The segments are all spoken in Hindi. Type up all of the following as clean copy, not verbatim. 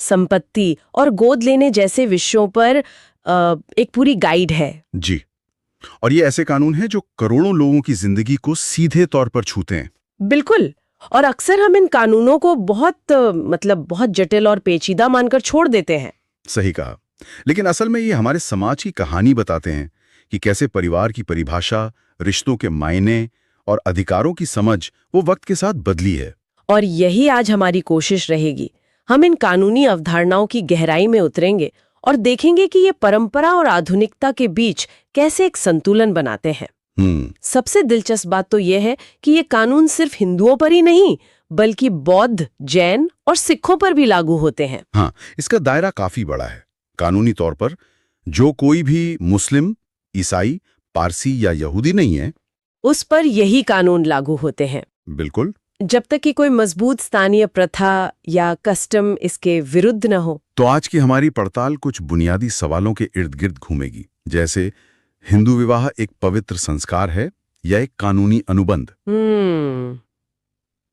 संपत्ति और गोद लेने जैसे विषयों पर एक पूरी गाइड है। जी, और ये ऐसे कानून हैं जो करोड़ों लोगों की जिंदगी को सीधे तौर पर छूते हैं। बिल्कुल। और अक्सर हम इन कानूनों को बहुत जटिल और पेचीदा मानकर छोड़ देते हैं। सही कहा। लेकिन असल में ये हमारे समाज की कहानी बताते हैं कि कैसे परिवार की परिभाषा, रिश्तों के मायने और अधिकारों की समझ वो वक्त के साथ बदली है। और यही आज हमारी कोशिश रहेगी। हम इन कानूनी अवधारणाओं की गहराई में उतरेंगे और देखेंगे कि ये परंपरा और आधुनिकता के बीच कैसे एक संतुलन बनाते हैं। सबसे दिलचस्प बात तो यह है कि ये कानून सिर्फ हिंदुओं पर ही नहीं बल्कि बौद्ध, जैन और सिखों पर भी लागू होते हैं। हाँ, इसका दायरा काफी बड़ा है। कानूनी तौर पर जो कोई भी मुस्लिम, ईसाई, पारसी या यहूदी नहीं है, उस पर यही कानून लागू होते हैं। बिल्कुल, जब तक कि कोई मजबूत स्थानीय प्रथा या कस्टम इसके विरुद्ध न हो। तो आज की हमारी पड़ताल कुछ बुनियादी सवालों के इर्द गिर्द घूमेगी, जैसे हिंदू विवाह एक पवित्र संस्कार है या एक कानूनी अनुबंध।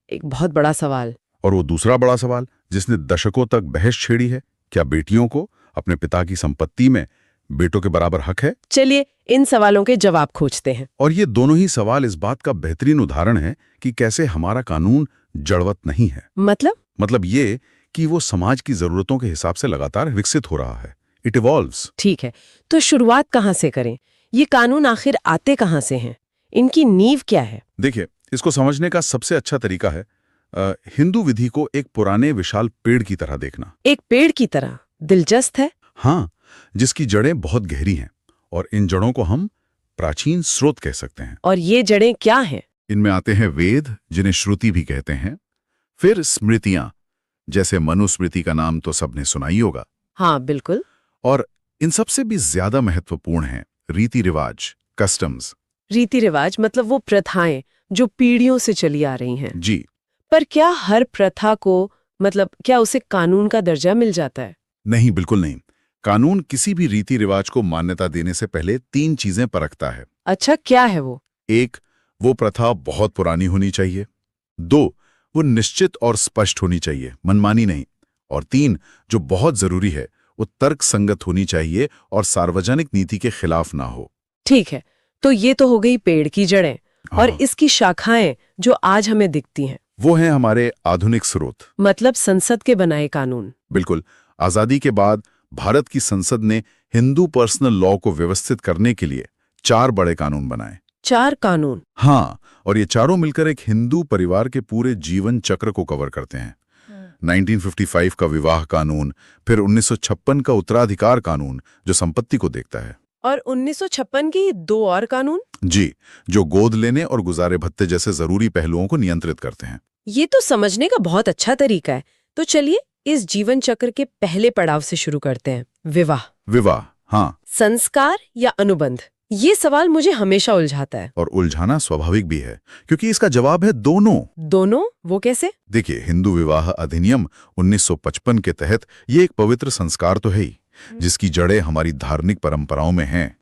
एक बहुत बड़ा सवाल। और वो दूसरा बड़ा सवाल जिसने दशकों तक बहस छेड़ी है, क्या बेटियों को अपने पिता की संपत्ति में बेटों के बराबर हक है? चलिए इन सवालों के जवाब खोजते हैं। और ये दोनों ही सवाल इस बात का बेहतरीन उदाहरण है कि कैसे हमारा कानून जड़वत नहीं है। मतलब ये कि वो समाज की जरूरतों के हिसाब से लगातार विकसित हो रहा है। It evolves. ठीक है, तो शुरुआत कहाँ से करें? ये कानून आखिर आते कहाँ से हैं? इनकी नींव क्या है? देखिए, इसको समझने का सबसे अच्छा तरीका है हिंदू विधि को एक पुराने विशाल पेड़ की तरह देखना। एक पेड़ की तरह? दिलचस्प है। हाँ, जिसकी जड़ें बहुत गहरी हैं और इन जड़ों को हम प्राचीन स्रोत कह सकते हैं। और ये जड़ें क्या हैं? इनमें आते हैं वेद, जिन्हें श्रुति भी कहते हैं, फिर स्मृतियां, जैसे मनुस्मृति का नाम तो सबने सुना ही होगा। हाँ बिल्कुल। और इन सबसे भी ज्यादा महत्वपूर्ण हैं रीति रिवाज, कस्टम्स। रीति रिवाज मतलब वो प्रथाएं जो पीढ़ियों से चली आ रही हैं। जी। पर क्या हर प्रथा को क्या उसे कानून का दर्जा मिल जाता है? नहीं, बिल्कुल नहीं। कानून किसी भी रीति रिवाज को मान्यता देने से पहले 3 चीजें परखता है। अच्छा, क्या है वो? 1, वो प्रथा बहुत पुरानी होनी चाहिए। 2, वो निश्चित और स्पष्ट होनी चाहिए, मनमानी नहीं। और 3, जो बहुत जरूरी है, वो तर्क संगत होनी चाहिए और सार्वजनिक नीति के खिलाफ ना हो। ठीक है, तो ये तो हो गई पेड़ की जड़ें। और इसकी शाखाएं जो आज हमें दिखती हैं, वो हैं हमारे आधुनिक स्रोत, मतलब संसद के बनाए कानून। बिल्कुल। आजादी के बाद भारत की संसद ने हिंदू पर्सनल लॉ को व्यवस्थित करने के लिए 4 बड़े कानून बनाए। 4 कानून? हाँ, और ये चारों मिलकर एक हिंदू परिवार के पूरे जीवन चक्र को कवर करते हैं। 1955 का विवाह कानून, फिर 1956 का उत्तराधिकार कानून जो संपत्ति को देखता है, और 1956 की 2 और कानून जी, जो गोद लेने और गुजारे भत्ते जैसे जरूरी पहलुओं को नियंत्रित करते हैं। ये तो समझने का बहुत अच्छा तरीका है। तो चलिए इस जीवन चक्र के पहले पड़ाव से शुरू करते हैं, विवाह। हाँ। संस्कार या अनुबंध, ये सवाल मुझे हमेशा उलझाता है। और उलझाना स्वाभाविक भी है, क्योंकि इसका जवाब है दोनों। वो कैसे? देखिए, हिंदू विवाह अधिनियम 1955 के तहत ये एक पवित्र संस्कार तो है ही, जिसकी जड़ें हमारी धार्मिक परंपराओं में हैं।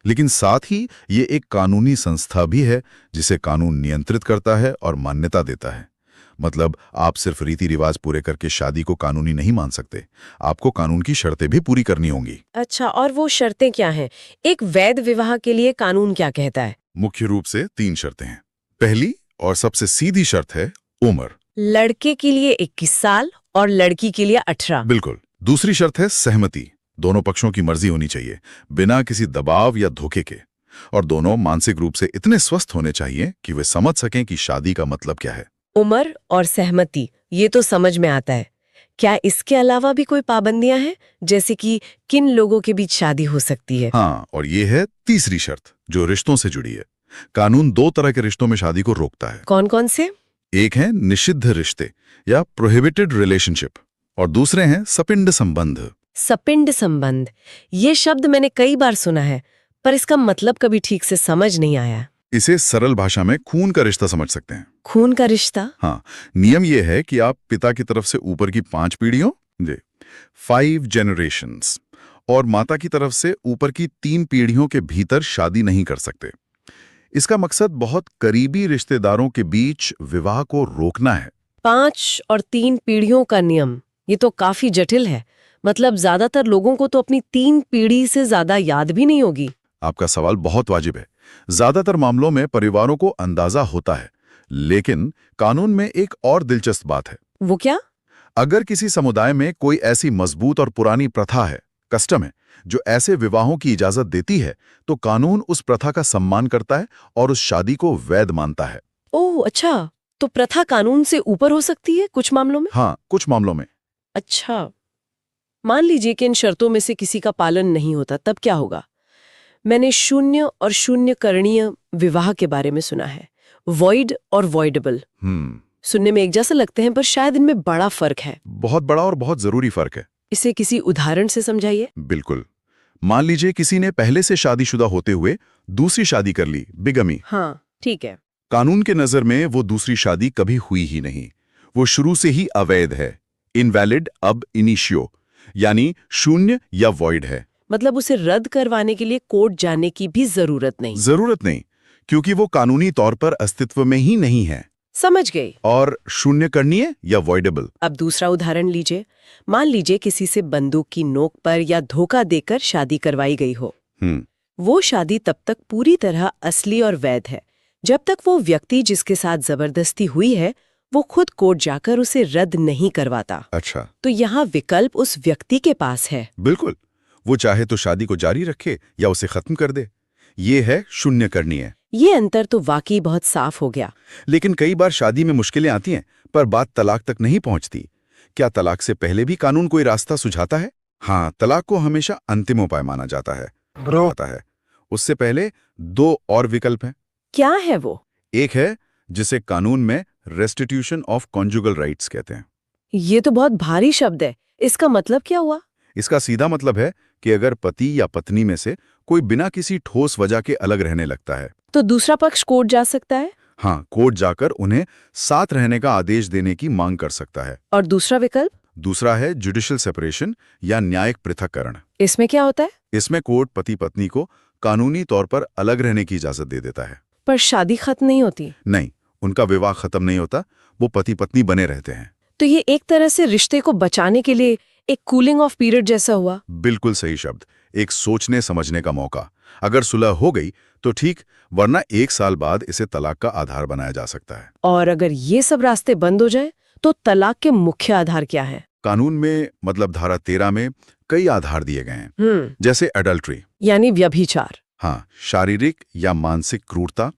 लेकिन साथ ही ये एक कानूनी संस्था भी है जिसे कानून नियंत्रित करता है और मान्यता देता है। मतलब आप सिर्फ रीति रिवाज पूरे करके शादी को कानूनी नहीं मान सकते, आपको कानून की शर्तें भी पूरी करनी होंगी। अच्छा, और वो शर्तें क्या हैं? एक वैध विवाह के लिए कानून क्या कहता है? मुख्य रूप से 3 शर्तें हैं। पहली और सबसे सीधी शर्त है उम्र। लड़के के लिए 21 साल और लड़की के लिए 18। बिल्कुल। दूसरी शर्त है सहमति, दोनों पक्षों की मर्जी होनी चाहिए, बिना किसी दबाव या धोखे के। और दोनों मानसिक रूप से इतने स्वस्थ होने चाहिए कि वे समझ सकें कि शादी का मतलब क्या है। उम्र और सहमति, ये तो समझ में आता है। क्या इसके अलावा भी कोई पाबंदियां हैं, जैसे कि किन लोगों के बीच शादी हो सकती है? हाँ, और ये है तीसरी शर्त जो रिश्तों से जुड़ी है। कानून 2 तरह के रिश्तों में शादी को रोकता है। कौन कौन से? एक है निषिद्ध रिश्ते या प्रोहिबिटेड रिलेशनशिप, और दूसरे हैं सपिंड संबंध। सपिंड संबंध, ये शब्द मैंने कई बार सुना है, पर इसका मतलब कभी ठीक से समझ नहीं आया। इसे सरल भाषा में खून का रिश्ता समझ सकते हैं। खून का रिश्ता? हाँ, नियम यह है कि आप पिता की तरफ से ऊपर की 5 पीढ़ियों, 5 जनरेशंस, और माता की तरफ से ऊपर की 3 पीढ़ियों के भीतर शादी नहीं कर सकते। इसका मकसद बहुत करीबी रिश्तेदारों के बीच विवाह को रोकना है। 5 और 3 पीढ़ियों का नियम, ये तो काफी जटिल है। मतलब ज्यादातर लोगों को तो अपनी 3 पीढ़ी से ज्यादा याद भी नहीं होगी। आपका सवाल बहुत वाजिब है। ज्यादातर मामलों में परिवारों को अंदाजा होता है, लेकिन कानून में एक और दिलचस्प बात है। वो क्या? अगर किसी समुदाय में कोई ऐसी मजबूत और पुरानी प्रथा है, कस्टम है, जो ऐसे विवाहों की इजाजत देती है, तो कानून उस प्रथा का सम्मान करता है और उस शादी को वैध मानता है। ओह अच्छा, तो प्रथा कानून से ऊपर हो सकती है कुछ मामलों में? हाँ, कुछ मामलों में। अच्छा, मान लीजिए कि इन शर्तों में से किसी का पालन नहीं होता, तब क्या होगा? मैंने शून्य और शून्य करणीय विवाह के बारे में सुना है, वॉइड और वॉइडेबल। सुनने में एक जैसा लगते हैं, पर शायद इनमें बड़ा फर्क है। बहुत बड़ा और बहुत जरूरी फर्क है। इसे किसी उदाहरण से समझाइए। बिल्कुल। मान लीजिए किसी ने पहले से शादीशुदा होते हुए दूसरी शादी कर ली, बिगमी। हाँ, ठीक है। कानून के नजर में वो दूसरी शादी कभी हुई ही नहीं, वो शुरू से ही अवैध है, इनवैलिड अब इनिशियो, यानी शून्य या वॉइड है। मतलब उसे रद्द करवाने के लिए कोर्ट जाने की भी जरूरत नहीं, क्योंकि वो कानूनी तौर पर अस्तित्व में ही नहीं है। समझ गई। और शून्य करणीय या वॉइडेबल। अब दूसरा उदाहरण लीजिए। मान लीजिए किसी से बंदूक की नोक पर या धोखा देकर शादी करवाई गई हो। वो शादी तब तक पूरी तरह असली और वैध है जब तक वो व्यक्ति जिसके साथ जबरदस्ती हुई है वो खुद कोर्ट जाकर उसे रद्द नहीं करवाता। अच्छा, तो यहाँ विकल्प उस व्यक्ति के पास है। बिल्कुल। वो चाहे तो शादी को जारी रखे या उसे खत्म कर दे। ये है शून्य करणीय। ये अंतर तो वाकई बहुत साफ हो गया। लेकिन कई बार शादी में मुश्किलें आती हैं, पर बात तलाक तक नहीं पहुंचती। क्या तलाक से पहले भी कानून कोई रास्ता सुझाता है? हाँ, तलाक को हमेशा अंतिम उपाय माना जाता है। उससे पहले 2 और विकल्प हैं। क्या है वो? एक है जिसे कानून में रेस्टिट्यूशन ऑफ कॉन्जुगल राइट्स कहते हैं। ये तो बहुत भारी शब्द है। इसका मतलब क्या हुआ? इसका सीधा मतलब है कि अगर पति या पत्नी में से कोई बिना किसी ठोस वजह के अलग रहने लगता है, तो दूसरा पक्ष कोर्ट जा सकता है? हाँ, कोर्ट जाकर उन्हें साथ रहने का आदेश देने की मांग कर सकता है। और दूसरा विकल्प? दूसरा है जुडिशियल सेपरेशन या न्यायिक पृथक्करण। इसमें क्या होता है? इसमें कोर्ट पति पत्नी को कानूनी तौर पर अलग रहने की इजाजत दे देता है। पर शादी खत्म नहीं होती? नहीं, उनका विवाह खत्म नहीं होता, वो पति पत्नी बने रहते हैं। तो ये एक तरह से रिश्ते को बचाने के लिए एक कूलिंग ऑफ पीरियड जैसा हुआ। बिल्कुल सही शब्द, एक सोचने समझने का मौका। अगर सुलह हो गई तो ठीक, वरना 1 साल बाद इसे तलाक का आधार बनाया जा सकता है। और अगर ये सब रास्ते बंद हो जाए तो तलाक के मुख्य आधार क्या है? कानून में मतलब धारा 13 में कई आधार दिए गए हैं, जैसे एडल्ट्री यानी व्यभिचार। हाँ, शारीरिक या मानसिक क्रूरता,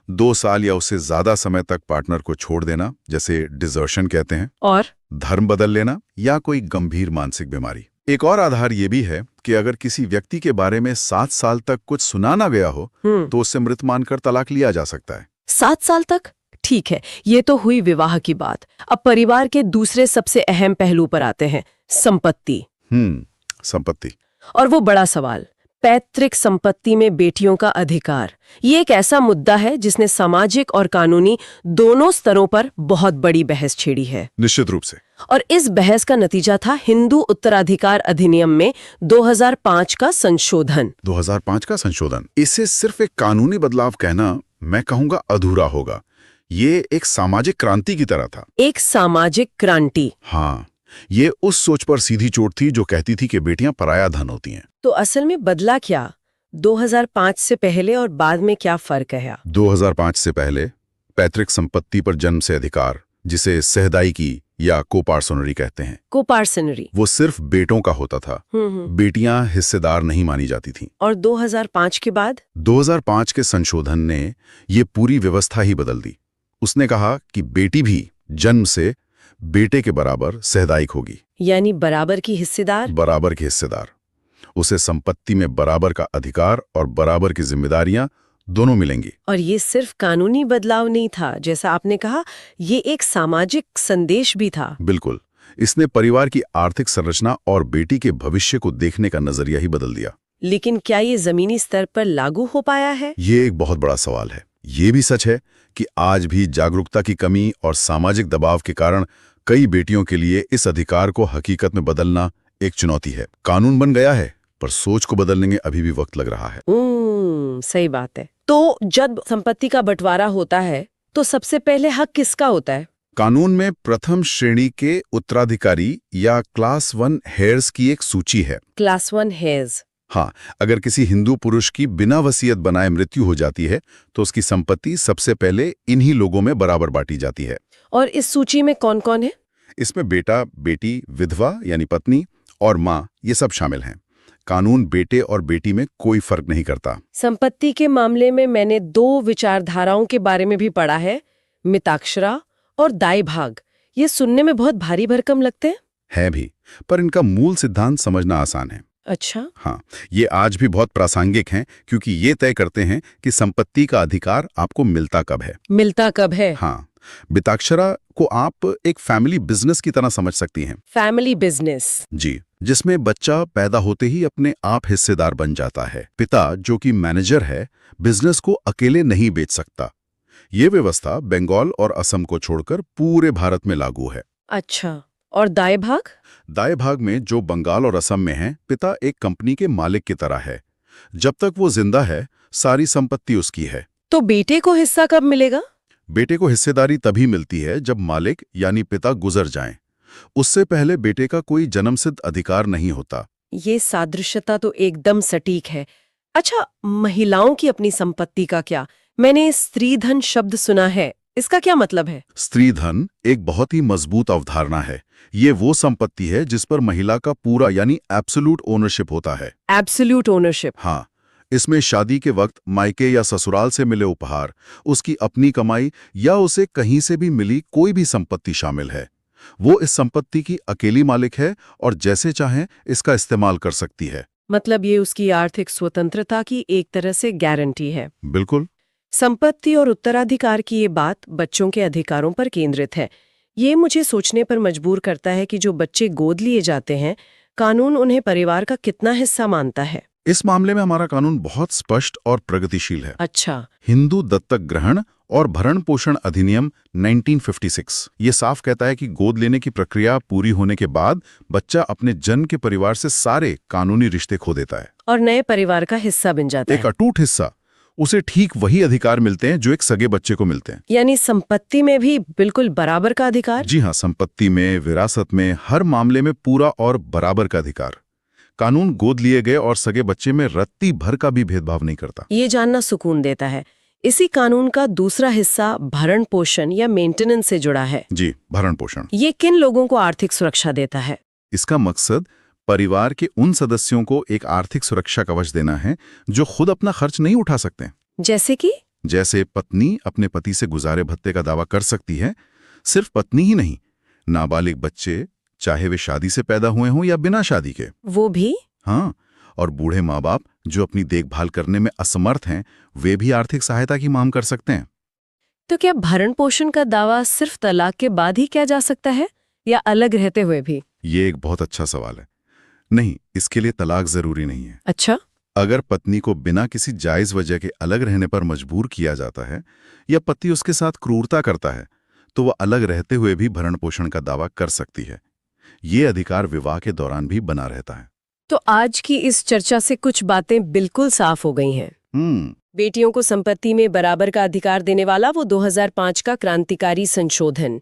2 साल या उससे ज्यादा समय तक पार्टनर को छोड़ देना, जैसे डिजर्शन कहते हैं, और धर्म बदल लेना या कोई गंभीर मानसिक बीमारी। एक और आधार ये भी है कि अगर किसी व्यक्ति के बारे में 7 साल तक कुछ सुना ना गया हो तो उससे मृत मानकर तलाक लिया जा सकता है। 7 साल तक? ठीक है, ये तो हुई विवाह की बात। अब परिवार के दूसरे सबसे अहम पहलू पर आते हैं, संपत्ति। संपत्ति। और वो बड़ा सवाल, पैतृक संपत्ति में बेटियों का अधिकार। ये एक ऐसा मुद्दा है जिसने सामाजिक और कानूनी दोनों स्तरों पर बहुत बड़ी बहस छेड़ी है। निश्चित रूप से। और इस बहस का नतीजा था हिंदू उत्तराधिकार अधिनियम में 2005 का संशोधन। 2005 का संशोधन। इसे सिर्फ एक कानूनी बदलाव कहना मैं कहूंगा अधूरा होगा। ये एक सामाजिक क्रांति की तरह था। एक सामाजिक क्रांति। हाँ, ये उस सोच पर सीधी चोट थी जो कहती थी कि बेटियां पराया धन होती हैं। तो असल में बदला क्या? 2005 से पहले और बाद में क्या फर्क है? 2005 से पहले पैतृक संपत्ति पर जन्म से अधिकार, जिसे सहदायिकी या कोपार्सनरी कहते हैं, कोपार्सनरी, वो सिर्फ बेटों का होता था। बेटियां हिस्सेदार नहीं मानी जाती थीं। और 2005 के बाद 2005 के संशोधन ने ये पूरी व्यवस्था ही बदल दी। उसने कहा कि बेटी भी जन्म से बेटे के बराबर सहदायिक होगी, यानी बराबर की हिस्सेदार। बराबर की हिस्सेदार। उसे संपत्ति में बराबर का अधिकार और बराबर की जिम्मेदारियां दोनों मिलेंगी। और ये सिर्फ कानूनी बदलाव नहीं था, जैसा आपने कहा, ये एक सामाजिक संदेश भी था। बिल्कुल, इसने परिवार की आर्थिक संरचना और बेटी के भविष्य को देखने का नजरिया ही बदल दिया। लेकिन क्या ये जमीनी स्तर पर लागू हो पाया है? ये एक बहुत बड़ा सवाल है। ये भी सच है कि आज भी जागरूकता की कमी और सामाजिक दबाव के कारण कई बेटियों के लिए इस अधिकार को हकीकत में बदलना एक चुनौती है। कानून बन गया है, पर सोच को बदलने में अभी भी वक्त लग रहा है। सही बात है। तो जब संपत्ति का बंटवारा होता है तो सबसे पहले हक किसका होता है? कानून में प्रथम श्रेणी के उत्तराधिकारी या क्लास 1 हेयर्स की एक सूची है। Class 1 hairs. हाँ, अगर किसी हिंदू पुरुष की बिना वसीयत बनाए मृत्यु हो जाती है तो उसकी संपत्ति सबसे पहले इन्हीं लोगों में बराबर बांटी जाती है। और इस सूची में कौन-कौन है? इसमें बेटा, बेटी, विधवा यानी पत्नी और माँ ये सब शामिल हैं। कानून बेटे और बेटी में कोई फर्क नहीं करता। संपत्ति के मामले में मैंने 2 विचारधाराओं के बारे में भी पढ़ा है, मिताक्षरा और दाई भाग। ये सुनने में बहुत भारी भरकम लगते हैं। है भी, पर इनका मूल सिद्धांत समझना आसान है। अच्छा। हाँ, ये आज भी बहुत प्रासंगिक हैं क्योंकि ये तय करते हैं कि संपत्ति का अधिकार आपको मिलता कब है। मिलता कब है? हाँ, मिताक्षरा को आप एक फैमिली बिजनेस की तरह समझ सकती हैं। Family business. जी, जिसमें बच्चा पैदा होते ही अपने आप हिस्सेदार बन जाता है। पिता, जो कि मैनेजर है, बिजनेस को अकेले नहीं बेच सकता। ये व्यवस्था बंगाल और असम को छोड़कर पूरे भारत में लागू है। अच्छा, और दाई भाग? दाएं भाग में, जो बंगाल और असम में है, पिता एक कंपनी के मालिक की तरह है। जब तक वो जिंदा है, सारी संपत्ति उसकी है। तो बेटे को हिस्सा कब मिलेगा? बेटे को हिस्सेदारी तभी मिलती है जब मालिक यानी पिता गुजर जाएं। उससे पहले बेटे का कोई जन्मसिद्ध अधिकार नहीं होता। ये सादृश्यता तो एकदम सटीक है। अच्छा, महिलाओं की अपनी संपत्ति का क्या? मैंने स्त्री धन शब्द सुना है, इसका क्या मतलब है? स्त्री धन एक बहुत ही मजबूत अवधारणा है। ये वो संपत्ति है जिस पर महिला का पूरा यानी एब्सोल्यूट ओनरशिप होता है। Absolute ownership? हाँ, इसमें शादी के वक्त मायके या ससुराल से मिले उपहार, उसकी अपनी कमाई या उसे कहीं से भी मिली कोई भी संपत्ति शामिल है। वो इस संपत्ति की अकेली मालिक है और जैसे चाहे इसका इस्तेमाल कर सकती है। मतलब ये उसकी आर्थिक स्वतंत्रता की एक तरह से गारंटी है। बिल्कुल। संपत्ति और उत्तराधिकार की ये बात बच्चों के अधिकारों पर केंद्रित है। ये मुझे सोचने पर मजबूर करता है कि जो बच्चे गोद लिए जाते हैं, कानून उन्हें परिवार का कितना हिस्सा मानता है? इस मामले में हमारा कानून बहुत स्पष्ट और प्रगतिशील है। अच्छा। हिंदू दत्तक ग्रहण और भरण पोषण अधिनियम 1956 ये साफ कहता है कि गोद लेने की प्रक्रिया पूरी होने के बाद बच्चा अपने जन्म के परिवार से सारे कानूनी रिश्ते खो देता है और नए परिवार का हिस्सा बन जाता है। एक अटूट हिस्सा। उसे ठीक वही अधिकार मिलते हैं जो एक सगे बच्चे को मिलते हैं। यानी संपत्ति में भी बिल्कुल बराबर का अधिकार? जी हाँ, संपत्ति में, विरासत में, हर मामले में पूरा और बराबर का अधिकार। कानून गोद लिए गए और सगे बच्चे में रत्ती भर का भी भेदभाव नहीं करता। ये जानना सुकून देता है। इसी कानून का दूसरा हिस्सा भरण पोषण या मेंटेनेंस से जुड़ा है। जी, भरण पोषण। ये किन लोगों को आर्थिक सुरक्षा देता है? इसका मकसद परिवार के उन सदस्यों को एक आर्थिक सुरक्षा कवच देना है जो खुद अपना खर्च नहीं उठा सकते। जैसे कि? जैसे पत्नी अपने पति से गुजारे भत्ते का दावा कर सकती है। सिर्फ पत्नी ही नहीं, नाबालिग बच्चे, चाहे वे शादी से पैदा हुए हों या बिना शादी के, वो भी? हाँ, और बूढ़े माँ बाप जो अपनी देखभाल करने में असमर्थ हैं, वे भी आर्थिक सहायता की मांग कर सकते हैं। तो क्या भरण पोषण का दावा सिर्फ तलाक के बाद ही किया जा सकता है या अलग रहते हुए भी? ये एक बहुत अच्छा सवाल है। नहीं, इसके लिए तलाक जरूरी नहीं है। अच्छा। अगर पत्नी को बिना किसी जायज वजह के अलग रहने पर मजबूर किया जाता है या पति उसके साथ क्रूरता करता है, तो वह अलग रहते हुए भी भरण पोषण का दावा कर सकती है। ये अधिकार विवाह के दौरान भी बना रहता है। तो आज की इस चर्चा से कुछ बातें बिल्कुल साफ हो गई हैं। बेटियों को संपत्ति में बराबर का अधिकार देने वाला वो 2005 का क्रांतिकारी संशोधन,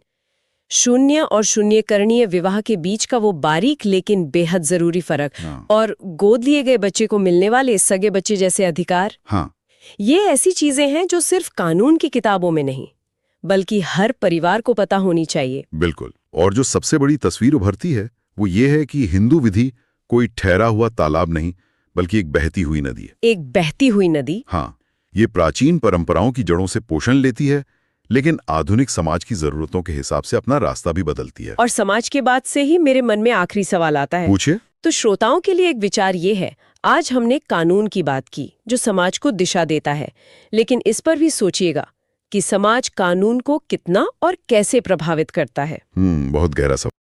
शून्य और शून्यकरणीय विवाह के बीच का वो बारीक लेकिन बेहद जरूरी फर्क, और गोद लिए गए बच्चे को मिलने वाले सगे बच्चे जैसे अधिकार। हाँ, ये ऐसी चीजें हैं जो सिर्फ कानून की किताबों में नहीं बल्कि हर परिवार को पता होनी चाहिए। बिल्कुल। और जो सबसे बड़ी तस्वीर उभरती है वो ये है कि हिंदू विधि कोई ठहरा हुआ तालाब नहीं बल्कि एक बहती हुई नदी है। एक बहती हुई नदी? हाँ, ये प्राचीन परंपराओं की जड़ों से पोषण लेती है, लेकिन आधुनिक समाज की जरूरतों के हिसाब से अपना रास्ता भी बदलती है। और समाज के बाद से ही मेरे मन में आखिरी सवाल आता है। पूछिए। तो श्रोताओं के लिए एक विचार ये है, आज हमने कानून की बात की जो समाज को दिशा देता है, लेकिन इस पर भी सोचिएगा कि समाज कानून को कितना और कैसे प्रभावित करता है। बहुत गहरा सवाल।